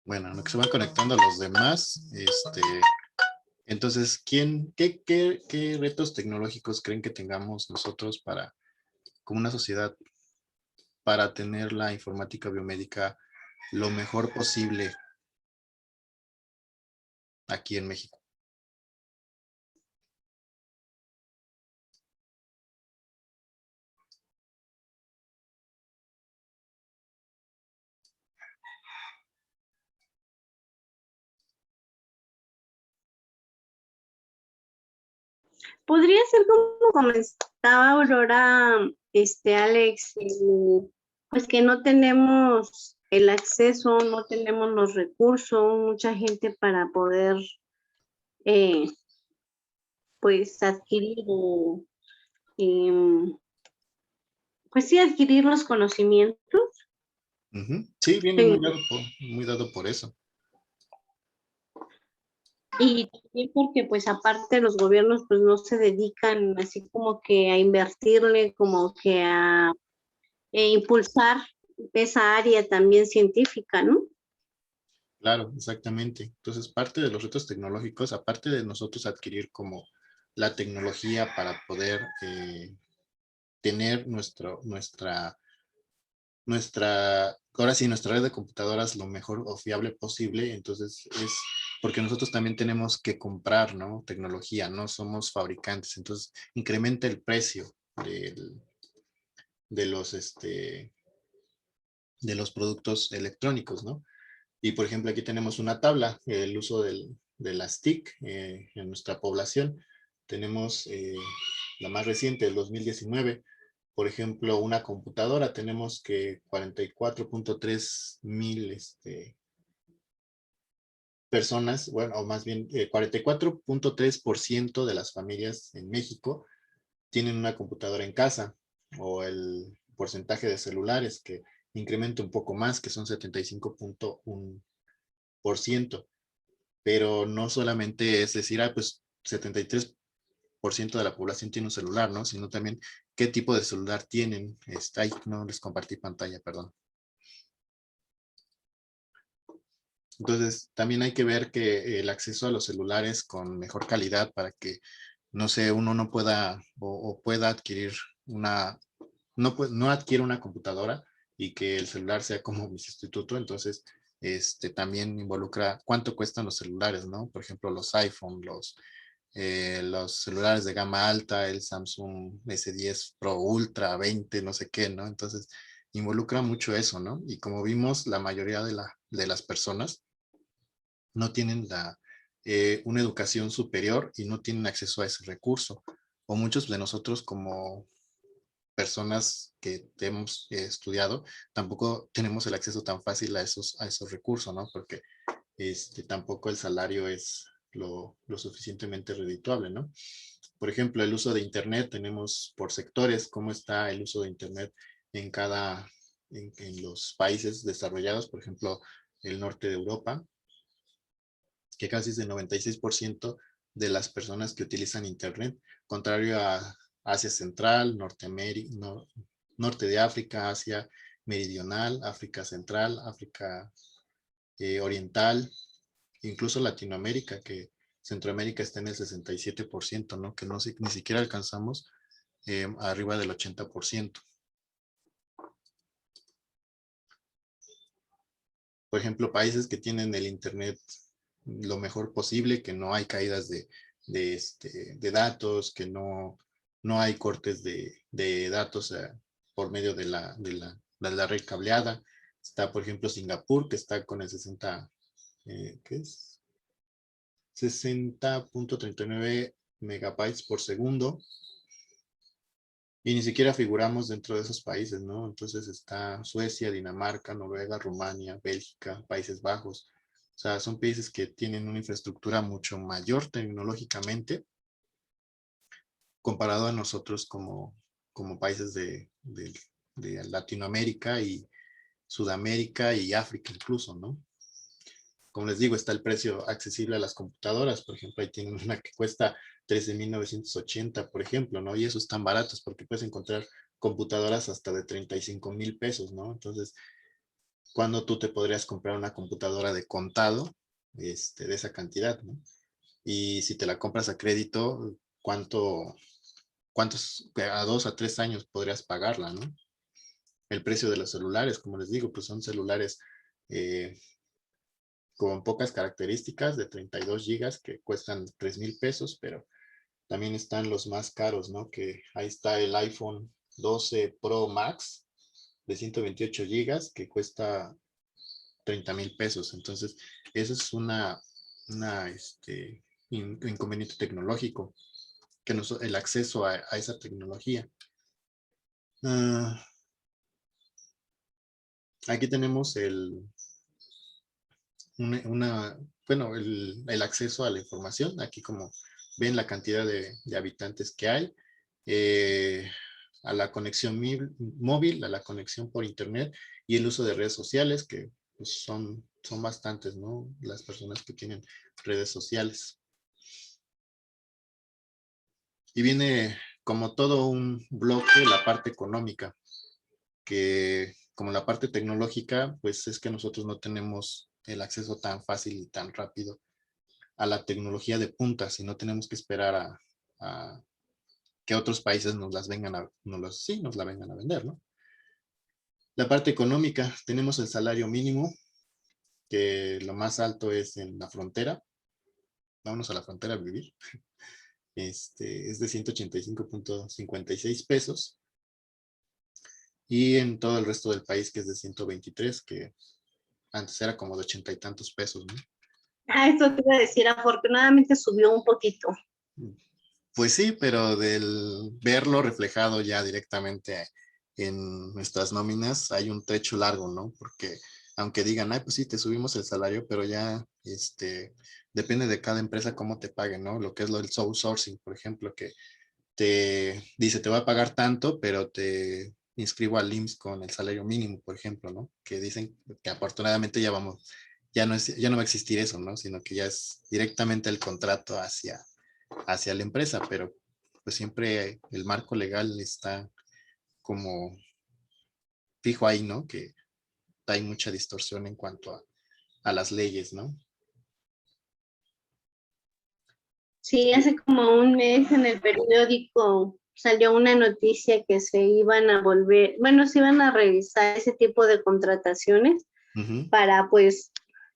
Bueno, lo que se van conectando los demás, entonces, qué retos tecnológicos creen que tengamos nosotros como una sociedad, para tener la informática biomédica lo mejor posible aquí en México? Podría ser como comentaba Aurora, Alex, pues que no tenemos el acceso, no tenemos los recursos, mucha gente para poder, pues, adquirir em, pues sí, adquirir los conocimientos. Sí, viene Sí. muy dado por eso. Y también porque pues aparte los gobiernos pues no se dedican así como que a invertirle, como que a impulsar esa área también científica, ¿no? Claro, exactamente. Entonces, parte de los retos tecnológicos, aparte de nosotros adquirir como la tecnología para poder tener ahora sí, nuestra red de computadoras lo mejor o fiable posible, entonces es porque nosotros también tenemos que comprar, ¿no? Tecnología, no somos fabricantes, entonces incrementa el precio de los, de los productos electrónicos, ¿no? Y por ejemplo, aquí tenemos una tabla, el uso de las TIC en nuestra población. Tenemos la más reciente, el 2019. Por ejemplo, una computadora, tenemos que 44.3 mil personas, bueno, o más bien 44.3% de las familias en México tienen una computadora en casa, o el porcentaje de celulares que incrementa un poco más, que son 75.1%. Pero no solamente es decir, pues 73% de la población tiene un celular, ¿no? Sino también qué tipo de celular tienen. Ahí no les compartí pantalla, perdón. Entonces, también hay que ver que el acceso a los celulares con mejor calidad para que, no sé, uno no pueda o pueda adquirir no adquiere una computadora y que el celular sea como mi sustituto. Entonces, también involucra cuánto cuestan los celulares, ¿no? Por ejemplo, los iPhone, los celulares de gama alta, el Samsung S10 Pro Ultra 20, no sé qué, ¿no? Entonces, involucra mucho eso, ¿no? Y como vimos, la mayoría de las personas no tienen una educación superior y no tienen acceso a ese recurso. O muchos de nosotros como personas que hemos estudiado, tampoco tenemos el acceso tan fácil a esos recursos, ¿no? Porque tampoco el salario es lo suficientemente redituable, ¿no? Por ejemplo, el uso de Internet, tenemos por sectores cómo está el uso de Internet en en los países desarrollados, por ejemplo, el norte de Europa, que casi es el 96% de las personas que utilizan Internet, contrario a Asia Central, norte de África, Asia Meridional, África Central, África Oriental, incluso Latinoamérica, que Centroamérica está en el 67%, ¿no? Que no, ni siquiera alcanzamos arriba del 80%. Por ejemplo, países que tienen el Internet lo mejor posible, que no hay caídas de datos, que no hay cortes de datos por medio de la red cableada. Está, por ejemplo, Singapur, que está con el ¿qué es? 60.39 megabytes por segundo. Y ni siquiera figuramos dentro de esos países, ¿no? Entonces está Suecia, Dinamarca, Noruega, Rumania, Bélgica, Países Bajos. O sea, son países que tienen una infraestructura mucho mayor tecnológicamente comparado a nosotros como países de Latinoamérica y Sudamérica y África incluso, ¿no? Como les digo, está el precio accesible a las computadoras. Por ejemplo, ahí tienen una que cuesta 13,980, por ejemplo, ¿no? Y esos están baratos porque puedes encontrar computadoras hasta de 35,000 pesos, ¿no? Entonces, cuando tú te podrías comprar una computadora de contado, de esa cantidad, ¿no? Y si te la compras a crédito, ¿cuántos, a 2 a 3 años podrías pagarla, ¿no? El precio de los celulares, como les digo, pues son celulares eh, con pocas características de 32 gigas que cuestan 3,000 pesos, pero también están los más caros, ¿no? Que ahí está el iPhone 12 Pro Max de 128 gigas que cuesta 30,000 pesos. Entonces, eso es un inconveniente tecnológico, que el acceso a esa tecnología. Ah, aquí tenemos bueno, el acceso a la información. Aquí como ven la cantidad de habitantes que hay, eh, a la conexión móvil, a la conexión por internet y el uso de redes sociales, que pues, son bastantes, ¿no? Las personas que tienen redes sociales. Y viene como todo un bloque la parte económica, que como la parte tecnológica, pues es que nosotros no tenemos el acceso tan fácil y tan rápido a la tecnología de punta, si no tenemos que esperar a que otros países nos las vengan nos la vengan a vender, ¿no? La parte económica, tenemos el salario mínimo, que lo más alto es en la frontera. Vámonos a la frontera a vivir. Es de 185,56 pesos. Y en todo el resto del país, que es de 123, que antes era como de 80 y tantos pesos, ¿no? Eso te iba a decir, afortunadamente subió un poquito. Pues sí, pero del verlo reflejado ya directamente en nuestras nóminas, hay un trecho largo, ¿no? Porque aunque digan, ay, pues sí, te subimos el salario, pero ya, depende de cada empresa cómo te paguen, ¿no? Lo que es el outsourcing, por ejemplo, que te dice, te va a pagar tanto, pero te inscribo al IMSS con el salario mínimo, por ejemplo, ¿no? Que dicen que afortunadamente ya no va a existir eso, ¿no? Sino que ya es directamente el contrato hacia la empresa, pero pues siempre el marco legal está como fijo ahí, ¿no? Que hay mucha distorsión en cuanto a las leyes, ¿no? Sí, hace como un mes en el periódico salió una noticia que se iban a volver, bueno, se iban a revisar ese tipo de contrataciones Ujú, para pues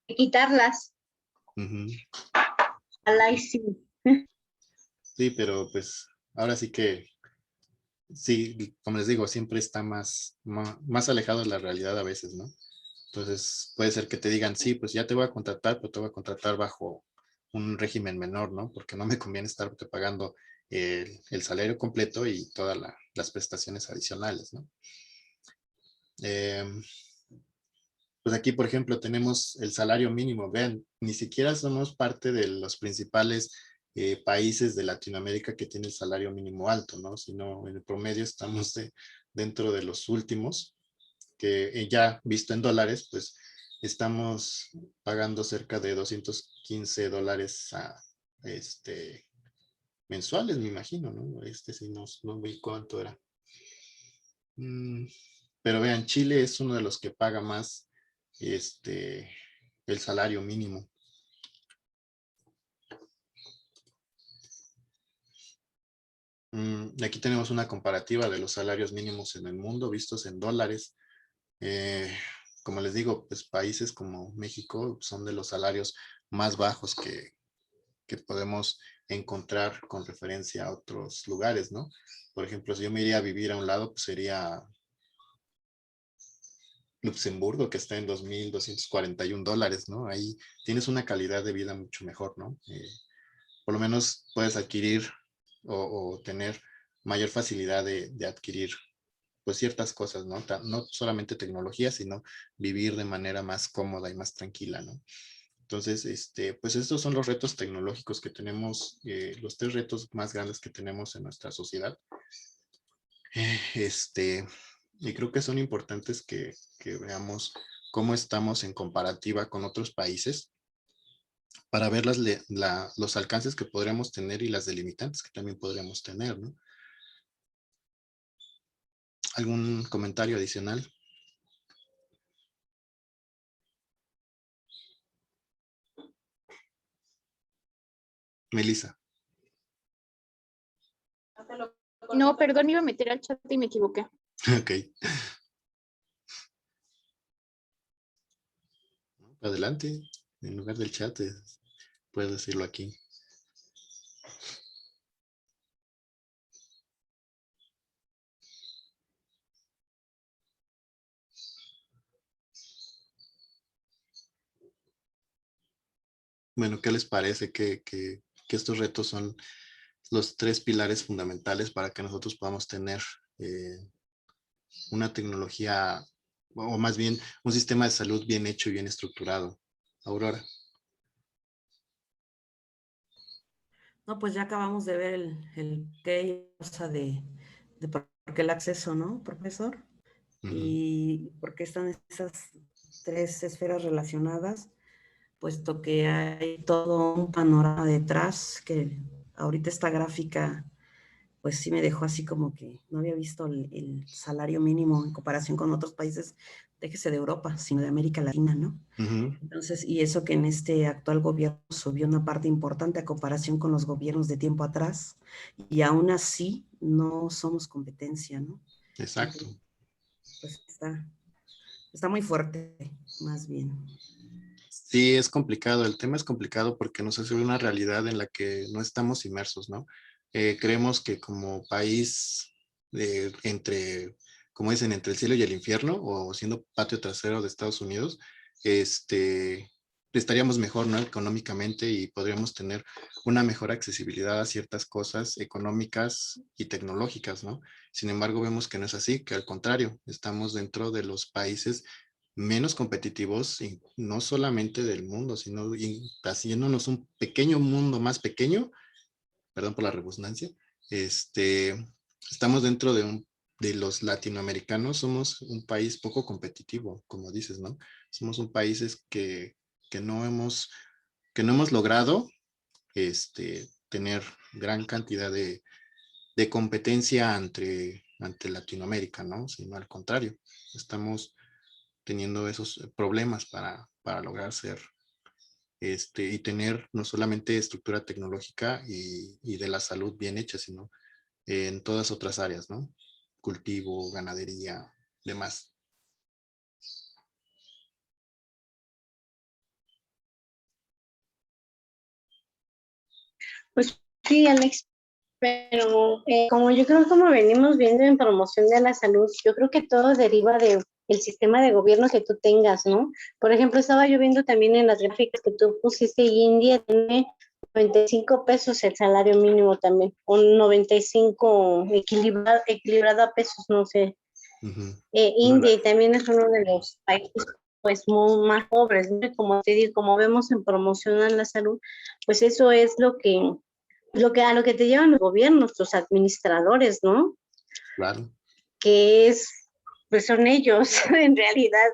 quitarlas ujú. al IC. Sí, pero pues ahora sí que, sí, como les digo, siempre está más alejado de la realidad a veces, ¿no? Entonces puede ser que te digan, sí, pues ya te voy a contratar, pero te voy a contratar bajo un régimen menor, ¿no? Porque no me conviene estarte pagando el salario completo y todas las prestaciones adicionales, ¿no? Eh, pues aquí, por ejemplo, tenemos el salario mínimo. Vean, ni siquiera somos parte de los principales países de Latinoamérica que tienen el salario mínimo alto, ¿no? Sino en el promedio estamos dentro de los últimos, que ya visto en dólares, pues estamos pagando cerca de $215 mensuales, me imagino, ¿no? Sí, no vi cuánto era. Mm, pero vean, Chile es uno de los que paga más el salario mínimo. Aquí tenemos una comparativa de los salarios mínimos en el mundo vistos en dólares. Eh, como les digo, pues países como México son de los salarios más bajos que podemos encontrar con referencia a otros lugares, ¿no? Por ejemplo, si yo me iría a vivir a un lado, pues sería Luxemburgo, que está en $2,241, ¿no? Ahí tienes una calidad de vida mucho mejor, ¿no? Por lo menos puedes adquirir o tener mayor facilidad de adquirir pues ciertas cosas, ¿no? No solamente tecnología, sino vivir de manera más cómoda y más tranquila, ¿no? Entonces, pues estos son los retos tecnológicos que tenemos, los 3 retos más grandes que tenemos en nuestra sociedad. Eh, Este, y creo que son importantes que veamos cómo estamos en comparativa con otros países para ver los alcances que podríamos tener y las delimitantes que también podríamos tener, ¿no? ¿Algún comentario adicional? Melissa. No, perdón, iba a meter al chat y me equivoqué. Ok. Adelante, en lugar del chat, puedes decirlo aquí. Bueno, ¿qué les parece que estos retos son los 3 pilares fundamentales para que nosotros podamos tener una tecnología, o más bien un sistema de salud bien hecho y bien estructurado? Aurora. No, pues ya acabamos de ver el qué cosa de por qué el acceso, ¿no, profesor? Y por qué están esas 3 esferas relacionadas, puesto que hay todo un panorama detrás, que ahorita esta gráfica, pues sí me dejó así como que no había visto el salario mínimo en comparación con otros países, déjese de Europa, sino de América Latina, ¿no? Entonces, y eso que en este actual gobierno subió una parte importante a comparación con los gobiernos de tiempo atrás, y aún así no somos competencia, ¿no? Exacto. Entonces, pues está muy fuerte, más bien. Sí, es complicado. El tema es complicado porque nos hace una realidad en la que no estamos inmersos, ¿no? Creemos que como país, como dicen, entre el cielo y el infierno, o siendo patio trasero de Estados Unidos, estaríamos mejor, ¿no? Económicamente, y podríamos tener una mejor accesibilidad a ciertas cosas económicas y tecnológicas, ¿no? Sin embargo, vemos que no es así, que al contrario, estamos dentro de los países menos competitivos, y no solamente del mundo, sino haciéndonos un pequeño mundo más pequeño, perdón por la redundancia. Estamos dentro de los latinoamericanos, somos un país poco competitivo, como dices, ¿no? Somos un país que no hemos logrado tener gran cantidad de competencia ante Latinoamérica, ¿no? Sino al contrario, estamos teniendo esos problemas para lograr ser y tener no solamente estructura tecnológica y de la salud bien hecha, sino en todas otras áreas, ¿no? Cultivo, ganadería, demás. Pues sí, Alex, pero como yo creo como venimos viendo en promoción de la salud, yo creo que todo deriva de el sistema de gobierno que tú tengas, ¿no? Por ejemplo, estaba yo viendo también en las gráficas que tú pusiste, y India tiene 95 pesos el salario mínimo también, un 95 equilibrado a pesos, no sé. India y también es uno de los países pues más pobres, ¿no? Como te digo, como vemos en promoción a la salud, pues eso es lo que a lo que te llevan los gobiernos, los administradores, ¿no? Claro. Que pues son ellos, en realidad.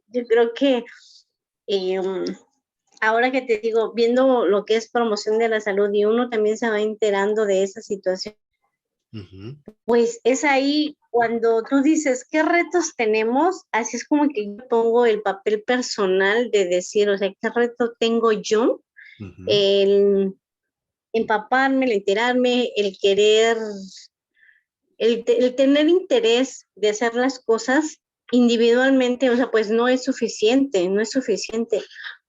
Yo creo que ahora que te digo, viendo lo que es promoción de la salud y uno también se va enterando de esa situación, pues es ahí cuando tú dices, ¿qué retos tenemos? Así es como que yo pongo el papel personal de decir, o sea, ¿qué reto tengo yo? El empaparme, el enterarme, el querer, el tener interés de hacer las cosas individualmente, o sea, pues no es suficiente,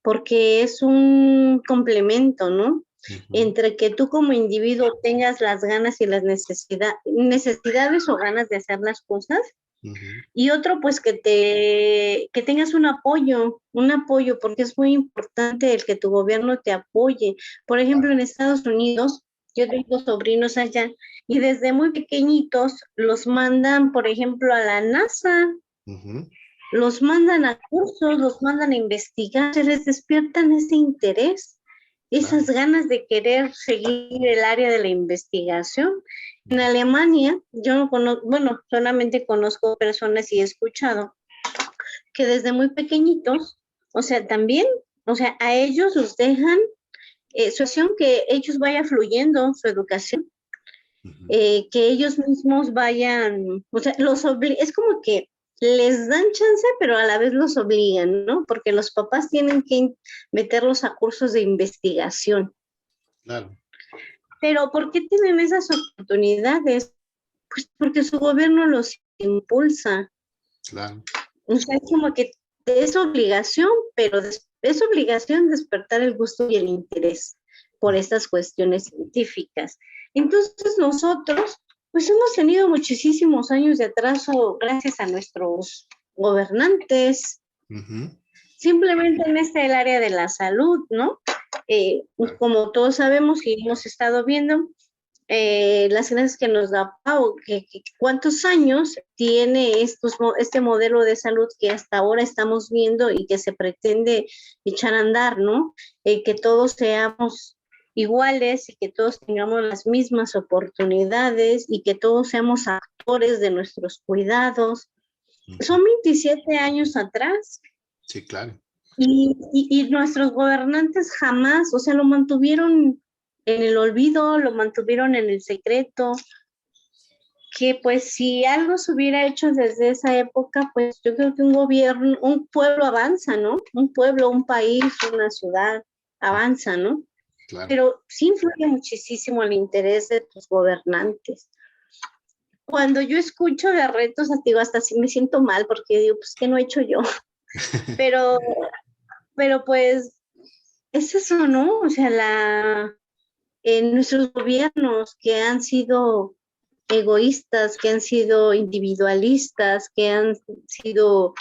porque es un complemento, ¿no? Entre que tú como individuo tengas las ganas y las necesidades o ganas de hacer las cosas, y otro, pues que tengas un apoyo, porque es muy importante el que tu gobierno te apoye. Por ejemplo, en Estados Unidos, yo tengo sobrinos allá, y desde muy pequeñitos los mandan, por ejemplo, a la NASA, los mandan a cursos, los mandan a investigar, se les despiertan ese interés, esas ganas de querer seguir el área de la investigación. En Alemania, yo no conozco, bueno, solamente conozco personas y he escuchado que desde muy pequeñitos, o sea, también, o sea, a ellos los dejan su acción, que ellos vayan fluyendo, su educación, que ellos mismos vayan, o sea, es como que les dan chance, pero a la vez los obligan, ¿no? Porque los papás tienen que meterlos a cursos de investigación. Claro. Pero ¿por qué tienen esas oportunidades? Pues porque su gobierno los impulsa. Claro. O sea, es como que es obligación, pero es obligación despertar el gusto y el interés por estas cuestiones científicas. Entonces nosotros, pues hemos tenido muchísimos años de atraso gracias a nuestros gobernantes, simplemente en el área de la salud, ¿no? Como todos sabemos y hemos estado viendo, las clases que nos da Pau, cuántos años tiene este modelo de salud que hasta ahora estamos viendo y que se pretende echar a andar, ¿no? Que todos seamos iguales y que todos tengamos las mismas oportunidades y que todos seamos actores de nuestros cuidados. Son 27 años atrás. Sí, claro. Y nuestros gobernantes jamás, o sea, lo mantuvieron en el olvido, lo mantuvieron en el secreto, que pues si algo se hubiera hecho desde esa época, pues yo creo que un gobierno, un pueblo avanza, ¿no? Un pueblo, un país, una ciudad avanza, ¿no? Claro. Pero sí influye muchísimo el interés de tus gobernantes. Cuando yo escucho de retos, digo, hasta sí me siento mal porque digo, pues, ¿qué no he hecho yo? Pero pues es eso, ¿no? O sea, nuestros gobiernos que han sido egoístas, que han sido individualistas, que han sido,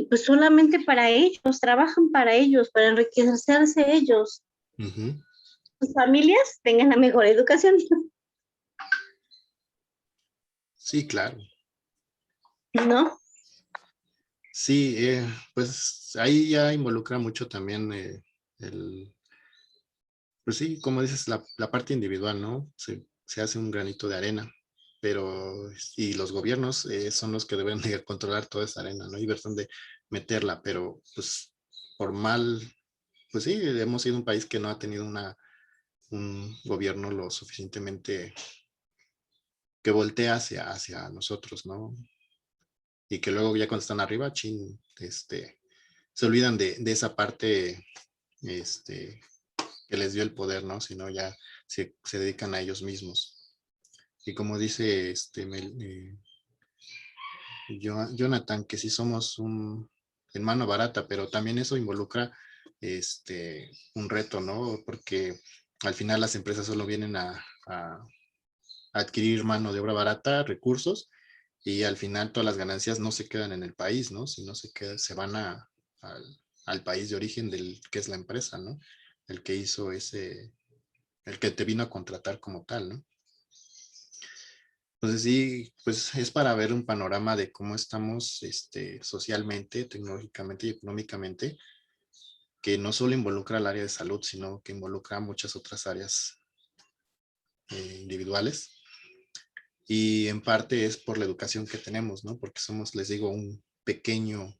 pues solamente para ellos, trabajan para ellos, para enriquecerse ellos. Sus familias tengan la mejor educación. Sí, claro. ¿No? Sí, pues ahí ya involucra mucho también pues sí, como dices, la parte individual, ¿no? Se hace un granito de arena, pero y los gobiernos son los que deben de controlar toda esa arena, ¿no? Y ver dónde meterla, pero pues por mal, pues sí, hemos sido un país que no ha tenido un gobierno lo suficientemente que voltea hacia nosotros, ¿no? Y que luego ya cuando están arriba, se olvidan de esa parte, que les dio el poder, ¿no? Sino ya se dedican a ellos mismos. Y como dice Jonathan, que sí somos en mano barata, pero también eso involucra un reto, ¿no? Porque al final las empresas solo vienen a adquirir mano de obra barata, recursos, y al final todas las ganancias no se quedan en el país, ¿no? Sino se van al país de origen del que es la empresa, ¿no? El que hizo el que te vino a contratar como tal, ¿no? Entonces sí, pues es para ver un panorama de cómo estamos socialmente, tecnológicamente y económicamente, que no solo involucra el área de salud, sino que involucra muchas otras áreas individuales. Y en parte es por la educación que tenemos, ¿no? Porque somos, les digo, un pequeño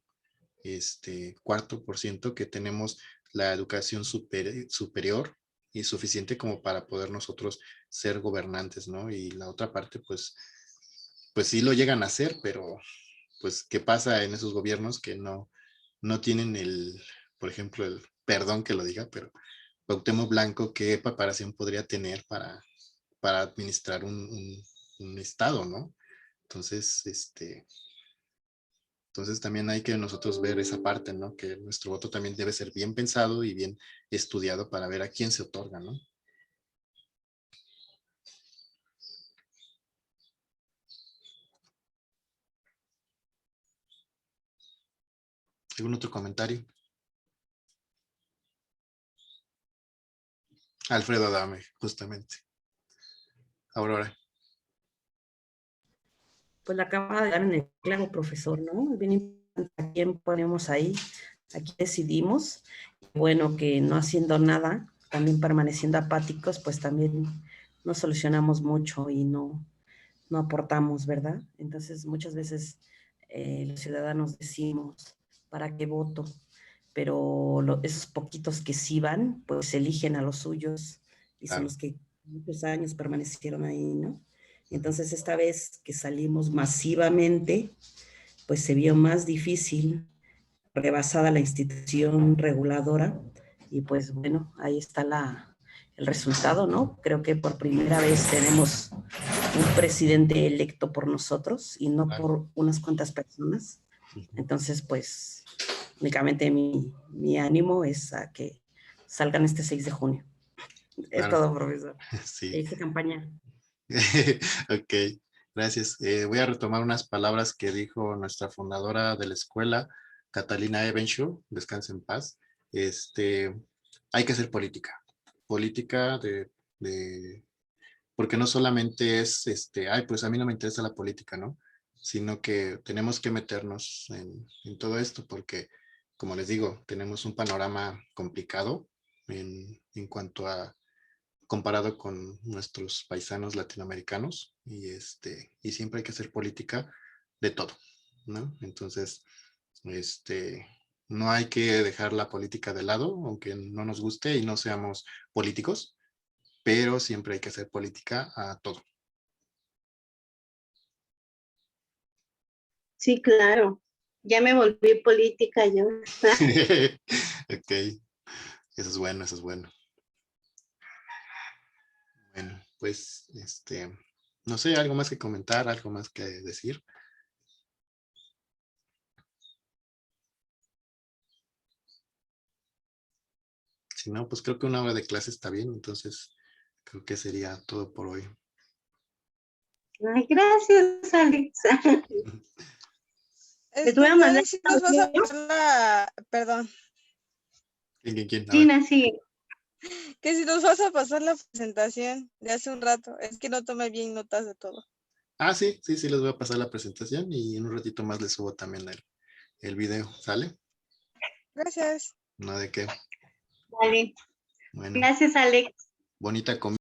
4% que tenemos la educación superior y suficiente como para poder nosotros ser gobernantes, ¿no? Y la otra parte, pues sí lo llegan a hacer, pero pues, ¿qué pasa en esos gobiernos que no tienen por ejemplo, perdón que lo diga, pero Cuauhtémoc Blanco, ¿qué preparación podría tener para administrar un estado, ¿no? Entonces, entonces también hay que nosotros ver esa parte, ¿no? Que nuestro voto también debe ser bien pensado y bien estudiado para ver a quién se otorga, ¿no? ¿Algún otro comentario? Alfredo Adame, justamente. Aurora. Pues la acaba de dar en el clavo, profesor, ¿no? Es bien importante a quién ponemos ahí, a quién decidimos. Bueno, que no haciendo nada, también permaneciendo apáticos, pues también no solucionamos mucho y no aportamos, ¿verdad? Entonces, muchas veces los ciudadanos decimos, ¿para qué voto? Pero esos poquitos que sí van, pues eligen a los suyos y son los que muchos años permanecieron ahí, ¿no? Entonces, esta vez que salimos masivamente, pues se vio más difícil, rebasada la institución reguladora, y pues bueno, ahí está el resultado, ¿no? Creo que por primera vez tenemos un presidente electo por nosotros y no por unas cuantas personas. Entonces, pues, únicamente mi ánimo es a que salgan este 6 de junio. Es Claro. todo, profesor. Sí. Hice campaña. Ok, gracias. Voy a retomar unas palabras que dijo nuestra fundadora de la escuela, Catalina Evenshur, descanse en paz. Hay que hacer política. Política porque no solamente es, ay, pues a mí no me interesa la política, ¿no? Sino que tenemos que meternos en todo esto porque, como les digo, tenemos un panorama complicado en cuanto a comparado con nuestros paisanos latinoamericanos y siempre hay que hacer política de todo, ¿no? Entonces, no hay que dejar la política de lado, aunque no nos guste y no seamos políticos, pero siempre hay que hacer política a todo. Sí, claro. Ya me volví política yo. Ok, eso es bueno, eso es bueno. Bueno, pues, no sé, algo más que comentar, algo más que decir. Si no, pues creo que una hora de clase está bien, entonces creo que sería todo por hoy. Ay, gracias, Alex. Les voy a mandar. Si nos vas a pasar la, perdón, ¿Quién? A ver. Gina, sigue. que si nos vas a pasar la presentación de hace un rato, es que no tomé bien notas de todo. Ah, sí, les voy a pasar la presentación y en un ratito más les subo también el video, ¿sale? Gracias. No de qué. Vale. Bueno, Gracias, Alex. bonita comida.